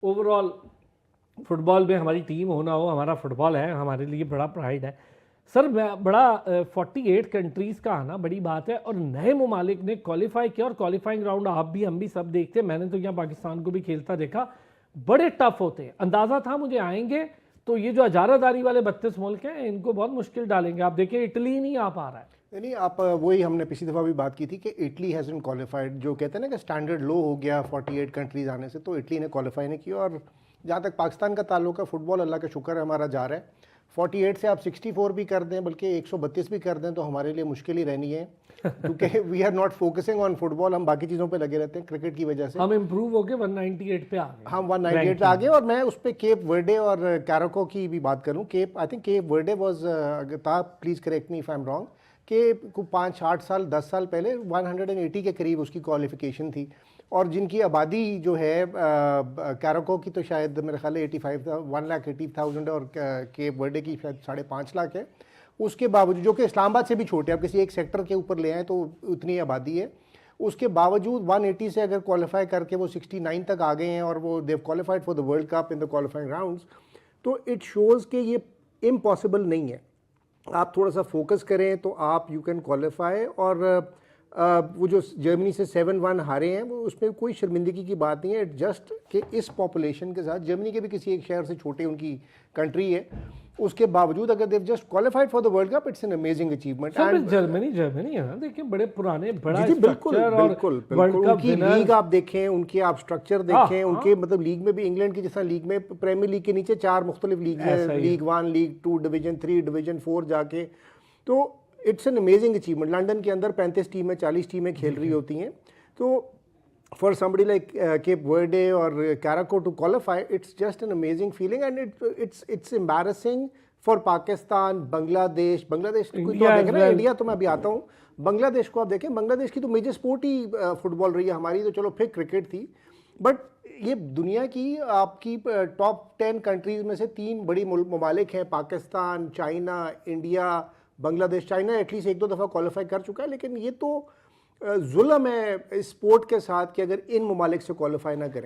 Overall football में हमारी team होना हो, हमारा फुटबॉल है, हमारे लिए बड़ा प्राइड है सर। बड़ा 48 कंट्रीज़ का आना बड़ी बात है, और नए ममालिक ने क्वालिफाई किया, और क्वालिफाइंग राउंड आप भी हम भी सब देखते हैं। मैंने तो यहाँ पाकिस्तान को भी खेलता देखा, बड़े टफ होते हैं। अंदाज़ा था मुझे आएंगे, तो ये जो अजारादारी वाले 32 मुल्क हैं इनको बहुत मुश्किल डालेंगे। आप देखिए इटली नहीं आ पा रहा है। नहीं, आप वही हमने पिछली दफ़ा भी बात की थी कि इटली हैज़न क्वालिफाइड। जो कहते हैं ना कि स्टैंडर्ड लो हो गया 48 कंट्रीज़ आने से, तो इटली ने क्वालिफाई नहीं किया। और जहाँ तक पाकिस्तान का ताल्लुक है, फुटबॉल अल्लाह का शुक्र है हमारा जा रहा है। 48 से आप 64 भी कर दें, बल्कि 132 भी कर दें, तो हमारे लिए मुश्किल ही रहनी है, क्योंकि we are not focusing on football. हम बाकी चीज़ों पे लगे रहते हैं क्रिकेट की वजह से। हम इम्प्रूव होके 198 पे आ गए। हम 198 पे आ गए। और मैं उस पर केप वर्डे और कैराको की भी बात करूँ। I think Cape Verde was, please correct me if I am wrong, कि 5-8 साल 10 साल पहले 180 के करीब उसकी क्वालिफिकेशन थी। और जिनकी आबादी जो है कैराको की तो शायद मेरे ख्याल 1,80,000 है, और केप वर्डे की शायद 5.5 लाख है। उसके बावजूद, जो कि इस्लामाबाद से भी छोटे, आप किसी एक सेक्टर के ऊपर ले आए तो उतनी आबादी है, उसके बावजूद 180 से अगर क्वालिफाई करके वो 69 तक आ गए हैं, और वो they qualified for the world cup in the qualifying rounds. तो इट शोज़ कि ये इम्पॉसिबल नहीं है। आप थोड़ा सा फोकस करें तो आप यू कैन क्वालिफाई। और वो जो जर्मनी से 7-1 हारे हैं, वो उसमें कोई शर्मिंदगी की बात नहीं है। जस्ट कि इस पॉपुलेशन के साथ, जर्मनी के भी किसी एक शहर से छोटे उनकी कंट्री है, उसके बावजूद अगर they just qualified for the world cup, it's an amazing achievement. Germany है ना, देखिए बड़े पुराने, बड़ा बिल्कुल उनकी लीग आप देखें, उनके आप स्ट्रक्चर देखें, उनके मतलब लीग में भी इंग्लैंड की जैसा लीग में, प्रीमियर लीग के नीचे 4 मुख्तलिफ लीग है, लीग 1, लीग 2, डिवीजन 3, डिवीजन 4 जाके। तो it's an amazing achievement. London के अंदर 35 टीमें, 40 टीमें खेल रही होती हैं। तो for somebody like Cape Verde or Caraco to qualify, it's just an amazing feeling, and it's embarrassing for Pakistan, Bangladesh कोई तो आप देखें ना, इंडिया तो मैं अभी आता हूँ, बांग्लादेश को आप देखें, बांग्लादेश की तो मेजर स्पोर्ट ही फुटबॉल रही है। हमारी तो चलो फिर क्रिकेट थी, बट ये दुनिया की आपकी टॉप 10 कंट्रीज़ में से 3 बड़ी ममालिक हैं, Pakistan, China, India, Bangladesh. China at least 1-2 दफ़ा क्वालिफाई कर चुका है, लेकिन ये तो जुल्म है स्पोर्ट के साथ कि अगर इन ममालिक से क्वालिफाई ना करें।